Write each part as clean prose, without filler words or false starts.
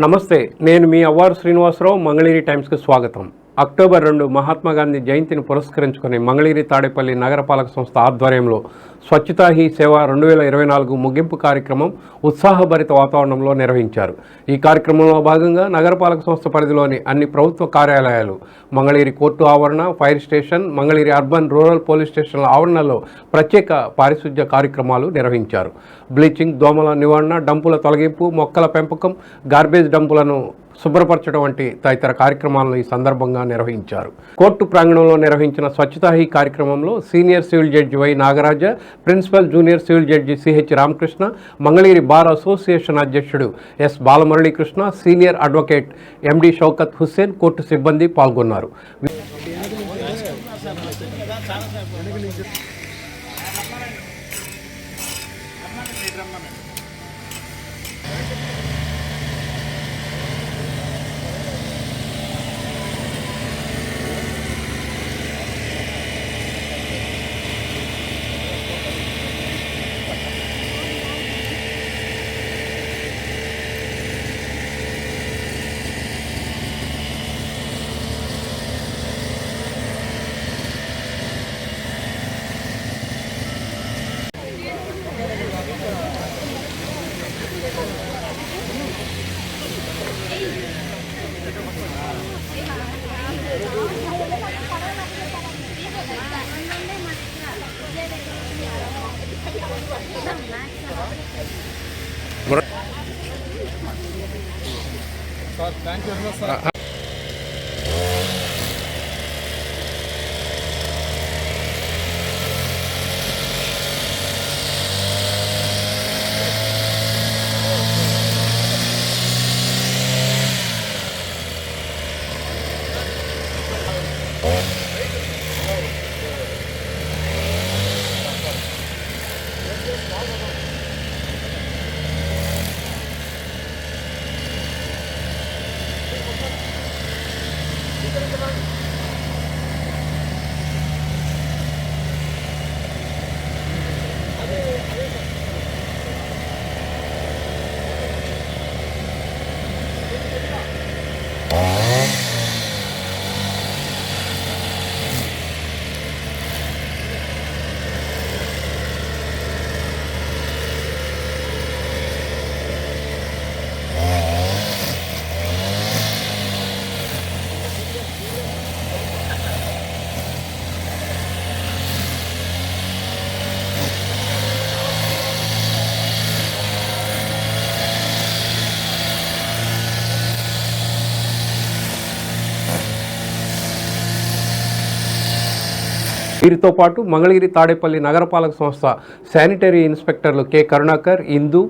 నమస్తే, నేను మీ అవ్వారు శ్రీనివాసరావు. మంగళగిరి టైమ్స్కి స్వాగతం. అక్టోబర్ 2 మహాత్మా గాంధీ జయంతిని పురస్కరించుకుని మంగళగిరి తాడేపల్లి నగరపాలక సంస్థ ఆధ్వర్యంలో స్వచ్ఛతా హీ సేవ 2024 ముగింపు కార్యక్రమం ఉత్సాహభరిత వాతావరణంలో నిర్వహించారు. ఈ కార్యక్రమంలో భాగంగా నగరపాలక సంస్థ పరిధిలోని అన్ని ప్రభుత్వ కార్యాలయాలు, మంగళగిరి కోర్టు ఆవరణ, fire station, Mangalagiri urban rural police స్టేషన్ల ఆవరణలో ప్రత్యేక పారిశుధ్య కార్యక్రమాలు నిర్వహించారు. బ్లీచింగ్, దోమల నివారణ, డంపుల తొలగింపు, మొక్కల పెంపకం, గార్బేజ్ డంపులను శుభ్రపరచడం వంటి తదితర కార్యక్రమాలను ఈ సందర్భంగా నిర్వహించారు. కోర్టు ప్రాంగణంలో నిర్వహించిన స్వచ్ఛతా హీ కార్యక్రమంలో senior civil judge Y Nagaraja, principal junior civil judge CH Ramakrishna, Mangalagiri bar association అధ్యక్షుడు S Balamuralikrishna, senior advocate MD Shaukat Hussain, court సిబ్బంది పాల్గొన్నారు. Thank you very much, sir. వీరితో పాటు మంగళగిరి తాడేపల్లి నగరపాలక సంస్థ శానిటరీ ఇన్స్పెక్టర్లు కె కరుణాకర్, ఇందు,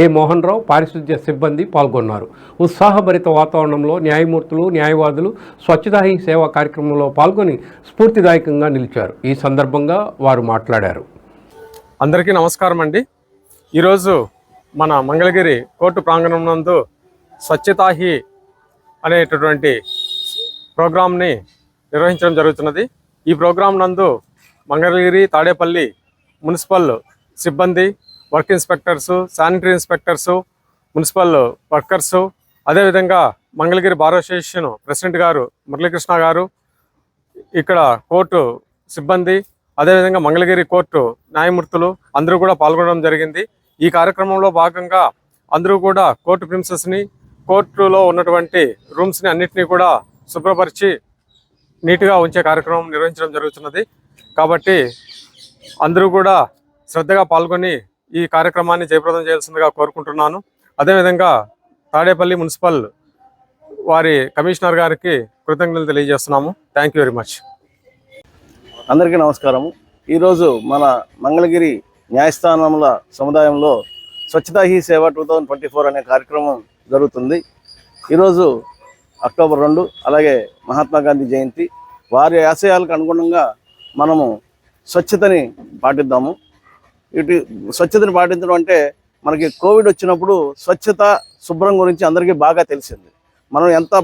ఏ మోహన్ రావు, పారిశుధ్య సిబ్బంది పాల్గొన్నారు. ఉత్సాహభరిత వాతావరణంలో న్యాయమూర్తులు, న్యాయవాదులు స్వచ్ఛతా హీ సేవా కార్యక్రమంలో పాల్గొని స్ఫూర్తిదాయకంగా నిలిచారు. ఈ సందర్భంగా వారు మాట్లాడారు. అందరికీ నమస్కారం అండి. ఈరోజు మన మంగళగిరి కోర్టు ప్రాంగణం నందు స్వచ్ఛతా హీ అనేటటువంటి ప్రోగ్రాంని నిర్వహించడం జరుగుతున్నది. ఈ ప్రోగ్రాం నందు మంగళగిరి తాడేపల్లి మున్సిపల్ సిబ్బంది, work inspectors, sanitary inspectors, municipal workers, అదేవిధంగా మంగళగిరి బార్ అసోసియేషన్ ప్రెసిడెంట్ గారు మురళీకృష్ణ గారు, ఇక్కడ కోర్టు సిబ్బంది, అదేవిధంగా మంగళగిరి కోర్టు న్యాయమూర్తులు అందరూ కూడా పాల్గొనడం జరిగింది. ఈ కార్యక్రమంలో భాగంగా అందరూ కూడా కోర్టు ప్రిన్సెస్ని, కోర్టులో ఉన్నటువంటి రూమ్స్ని అన్నిటినీ కూడా శుభ్రపరిచి నీట్గా ఉంచే కార్యక్రమం నిర్వహించడం జరుగుతున్నది. కాబట్టి అందరూ కూడా శ్రద్ధగా పాల్గొని ఈ కార్యక్రమాన్ని జయప్రదం చేయాల్సిందిగా కోరుకుంటున్నాను. అదేవిధంగా తాడేపల్లి మున్సిపల్ వారి కమిషనర్ గారికి కృతజ్ఞతలు తెలియజేస్తున్నాము. Thank you very much. అందరికీ నమస్కారము. ఈరోజు మన మంగళగిరి న్యాయస్థానముల సముదాయంలో స్వచ్ఛతా హీ సేవ 2024 అనే కార్యక్రమం జరుగుతుంది. ఈరోజు అక్టోబర్ 2 అలాగే మహాత్మా గాంధీ జయంతి. వారి ఆశయాలకు అనుగుణంగా మనము స్వచ్ఛతని పాటిద్దాము. స్వచ్ఛతని పాటించడం అంటే మనకి కోవిడ్ వచ్చినప్పుడు స్వచ్ఛత, శుభ్రం గురించి అందరికీ బాగా తెలిసింది.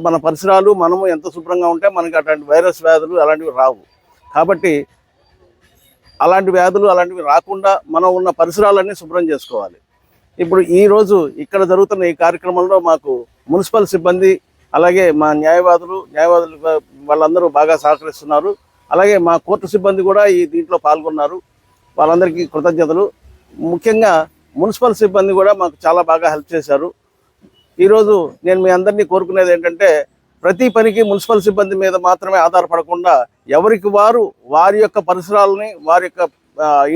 మన పరిసరాలు మనము ఎంత శుభ్రంగా ఉంటే మనకి అట్లాంటి వైరస్ వ్యాధులు అలాంటివి రావు. కాబట్టి అలాంటి వ్యాధులు అలాంటివి రాకుండా మనం ఉన్న పరిసరాలన్నీ శుభ్రం చేసుకోవాలి. ఇప్పుడు ఈ రోజు ఇక్కడ జరుగుతున్న ఈ కార్యక్రమంలో మాకు మున్సిపల్ సిబ్బంది అలాగే మా న్యాయవాదులు వాళ్ళందరూ బాగా సహకరిస్తున్నారు. అలాగే మా కోర్టు సిబ్బంది కూడా ఈ దీంట్లో పాల్గొన్నారు. వాళ్ళందరికీ కృతజ్ఞతలు. ముఖ్యంగా మున్సిపల్ సిబ్బంది కూడా మాకు చాలా బాగా హెల్ప్ చేశారు. ఈరోజు నేను మీ అందరినీ కోరుకునేది ఏంటంటే ప్రతి పనికి మున్సిపల్ సిబ్బంది మీద మాత్రమే ఆధారపడకుండా ఎవరికి వారు వారి యొక్క పరిసరాలని వారి యొక్క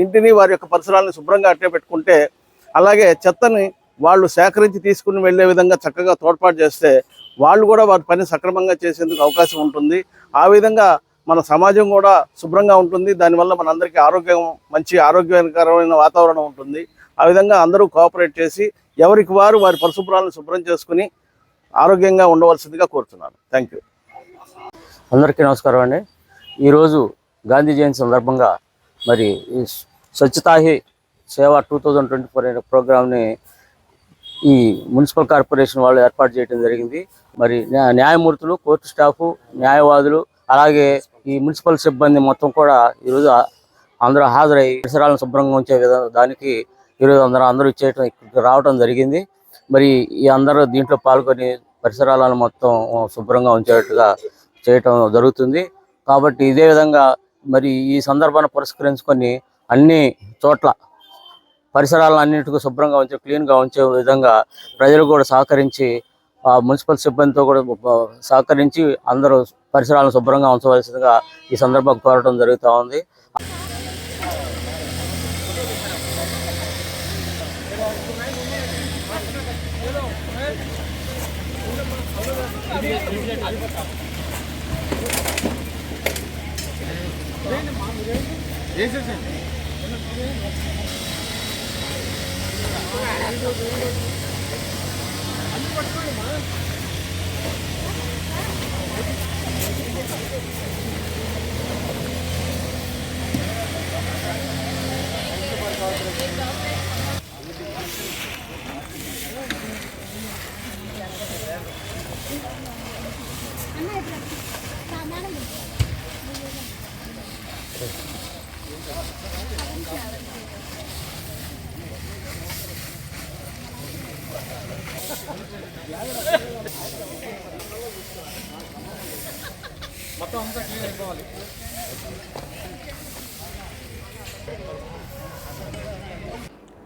ఇంటిని వారి యొక్క పరిసరాలని శుభ్రంగా అట్టే పెట్టుకుంటే అలాగే చెత్తని వాళ్ళు సేకరించి తీసుకుని వెళ్ళే విధంగా చక్కగా తోడ్పాటు చేస్తే వాళ్ళు కూడా వారి పని సక్రమంగా చేసేందుకు అవకాశం ఉంటుంది. ఆ విధంగా మన సమాజం కూడా శుభ్రంగా ఉంటుంది. దానివల్ల మనందరికీ మంచి ఆరోగ్యకరమైన వాతావరణం ఉంటుంది. ఆ విధంగా అందరూ కోఆపరేట్ చేసి ఎవరికి వారు వారి పరిశుభ్రాలను శుభ్రం చేసుకుని ఆరోగ్యంగా ఉండవలసిందిగా కోరుతున్నాను. Thank you. అందరికీ నమస్కారం అండి. ఈరోజు గాంధీ జయంతి సందర్భంగా మరి స్వచ్ఛతా హీ సేవ 2024 అనే ప్రోగ్రామ్ని ఈ మున్సిపల్ కార్పొరేషన్ వాళ్ళు ఏర్పాటు చేయడం జరిగింది. మరి న్యాయమూర్తులు, కోర్టు స్టాఫు, న్యాయవాదులు అలాగే ఈ మున్సిపల్ సిబ్బంది మొత్తం కూడా ఈరోజు అందరూ హాజరై పరిసరాలను శుభ్రంగా ఉంచే దానికి ఈరోజు అందరూ రావడం జరిగింది. మరి ఈ అందరూ దీంట్లో పాల్గొని పరిసరాలను మొత్తం శుభ్రంగా ఉంచేట్టుగా చేయటం జరుగుతుంది. కాబట్టి ఇదే విధంగా మరి ఈ సందర్భాన్ని పురస్కరించుకొని అన్ని చోట్ల పరిసరాలను అన్నింటికీ శుభ్రంగా క్లీన్గా ఉంచే విధంగా ప్రజలు కూడా సహకరించి మున్సిపల్ సిబ్బందితో కూడా సహకరించి అందరూ పరిసరాలను శుభ్రంగా ఉంచవలసిందిగా ఈ సందర్భంగా కోరడం జరుగుతూ ఉంది.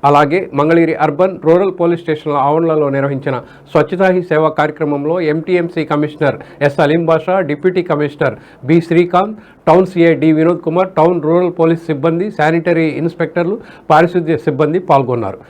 అలాగే మంగళగిరి అర్బన్ రూరల్ పోలీస్ స్టేషన్ల ఆవరణలో నిర్వహించిన స్వచ్ఛతా హీ సేవా కార్యక్రమంలో MTMC commissioner S Aleem Basha, deputy commissioner B Srikanth, town CI D Vinod Kumar, town rural police సిబ్బంది, శానిటరీ ఇన్స్పెక్టర్లు, పారిశుద్ధ్య సిబ్బంది పాల్గొన్నారు.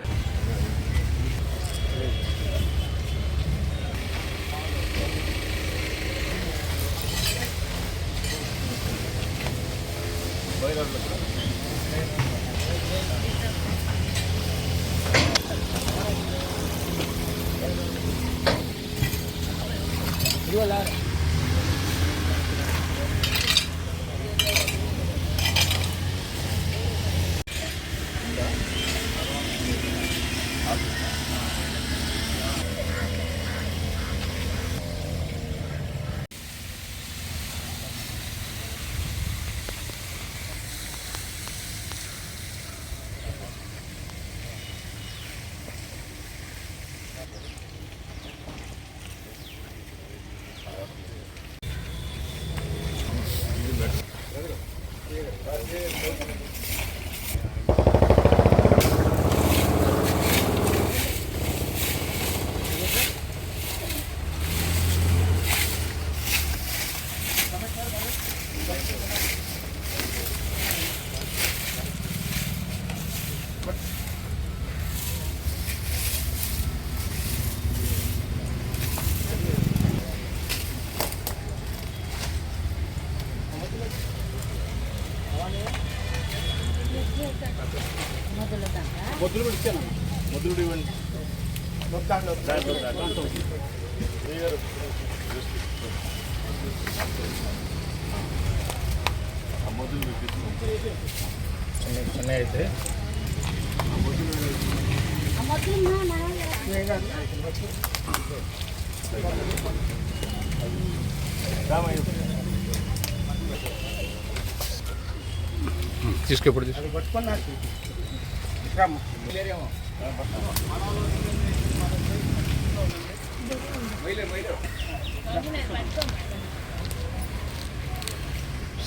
తీసుకెప్పుడు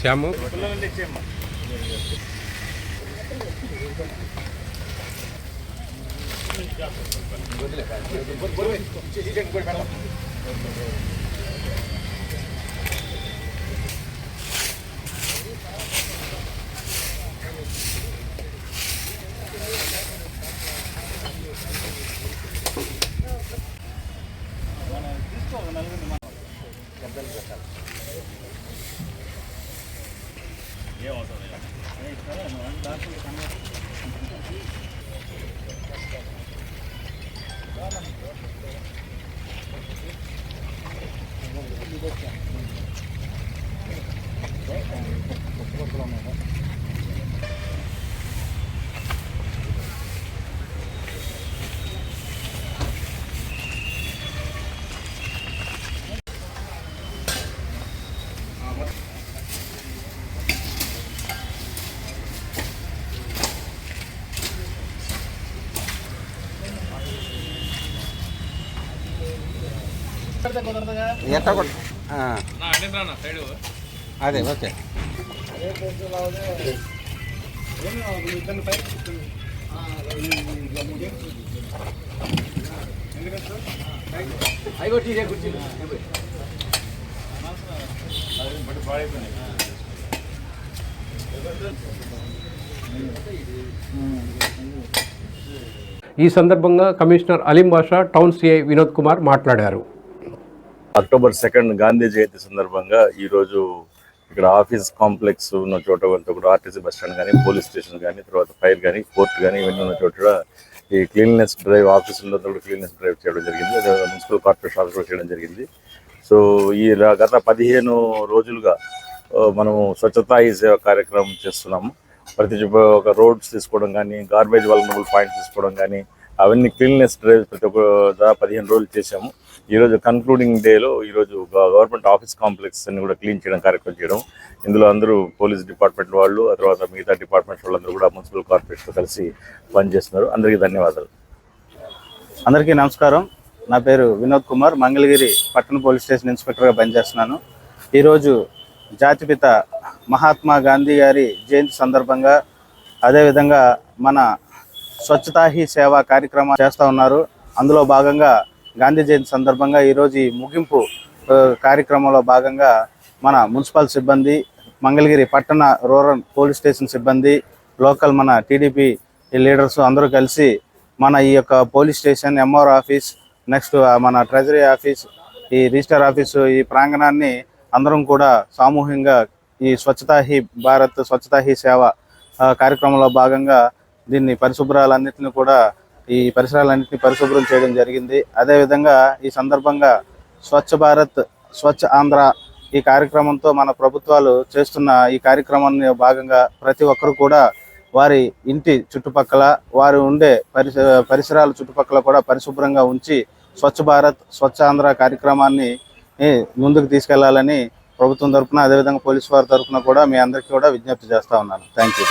శ్యాము అదే ఓకే ఈ సందర్భంగా commissioner Aleem Basha, town CI Vinod Kumar మాట్లాడారు. అక్టోబర్ 2 గాంధీ జయంతి సందర్భంగా ఈరోజు ఇక్కడ ఆఫీస్ కాంప్లెక్స్ ఉన్న చోట కూడా ఆర్టీసీ బస్ స్టాండ్ కానీ, పోలీస్ స్టేషన్ కానీ, తర్వాత ఫైర్ కానీ, కోర్టు కానీ ఇవన్నీ ఉన్న చోట ఈ క్లీన్లెస్ డ్రైవ్ ఆఫీసుల్లో కూడా క్లీన్లెస్ డ్రైవ్ చేయడం జరిగింది. అదే మున్సిపల్ కార్పొరేషన్ ఆఫీస్ కూడా చేయడం జరిగింది. సో ఈ గత 15 రోజులుగా మనము స్వచ్ఛతా హీ సేవ కార్యక్రమం చేస్తున్నాము. ప్రతి ఒక రోడ్స్ తీసుకోవడం కానీ, గార్బేజ్ వల్నరబుల్ పాయింట్స్ తీసుకోవడం కానీ, అవన్నీ క్లీన్లెస్ డ్రైవ్ ప్రతి ఒక్క 15 రోజులు చేశాము. ఈరోజు కన్క్లూడింగ్ డేలో ఈరోజు గవర్నమెంట్ ఆఫీస్ కాంప్లెక్స్ అన్ని కూడా క్లీన్ చేయడం కార్యక్రమం చేయడం. ఇందులో అందరూ పోలీస్ డిపార్ట్మెంట్ వాళ్ళు, ఆ తర్వాత మిగతా డిపార్ట్మెంట్స్ వాళ్ళందరూ కూడా మున్సిపల్ కార్పొరేషన్తో కలిసి పనిచేస్తున్నారు. అందరికీ ధన్యవాదాలు. అందరికీ నమస్కారం. నా పేరు వినోద్ కుమార్, మంగళగిరి పట్టణ పోలీస్ స్టేషన్ ఇన్స్పెక్టర్గా పనిచేస్తున్నాను. ఈరోజు జాతిపిత మహాత్మా గాంధీ గారి జయంతి సందర్భంగా, అదేవిధంగా మన స్వచ్ఛతా హీ సేవ కార్యక్రమం చేస్తూ ఉన్నారు. అందులో భాగంగా గాంధీ జయంతి సందర్భంగా ఈరోజు ఈ ముగింపు కార్యక్రమంలో భాగంగా మన మున్సిపల్ సిబ్బంది, మంగళగిరి పట్టణ రూరల్ పోలీస్ స్టేషన్ సిబ్బంది, లోకల్ మన టీడీపీ లీడర్స్ అందరూ కలిసి మన ఈ యొక్క police station, MR office, next మన ట్రెజరీ ఆఫీస్, ఈ రిజిస్టర్ ఆఫీసు, ఈ ప్రాంగణాన్ని అందరం కూడా సామూహికంగా ఈ స్వచ్ఛతా హీ భారత్, స్వచ్ఛతా హీ సేవ కార్యక్రమంలో భాగంగా దీన్ని పరిశుభ్రాలన్నింటినీ కూడా ఈ పరిసరాలన్నింటినీ పరిశుభ్రం చేయడం జరిగింది. అదేవిధంగా ఈ సందర్భంగా స్వచ్ఛ భారత్, స్వచ్ఛ ఆంధ్ర ఈ కార్యక్రమంతో మన ప్రభుత్వాలు చేస్తున్న ఈ కార్యక్రమాన్ని భాగంగా ప్రతి ఒక్కరు కూడా వారి ఇంటి చుట్టుపక్కల, వారు ఉండే పరిసరాల చుట్టుపక్కల కూడా పరిశుభ్రంగా ఉంచి స్వచ్ఛ భారత్, స్వచ్ఛ ఆంధ్ర కార్యక్రమాన్ని ముందుకు తీసుకెళ్లాలని ప్రభుత్వం తరఫున, అదేవిధంగా పోలీసు వారి తరఫున కూడా మీ అందరికీ కూడా విజ్ఞప్తి చేస్తా ఉన్నాను. Thank you.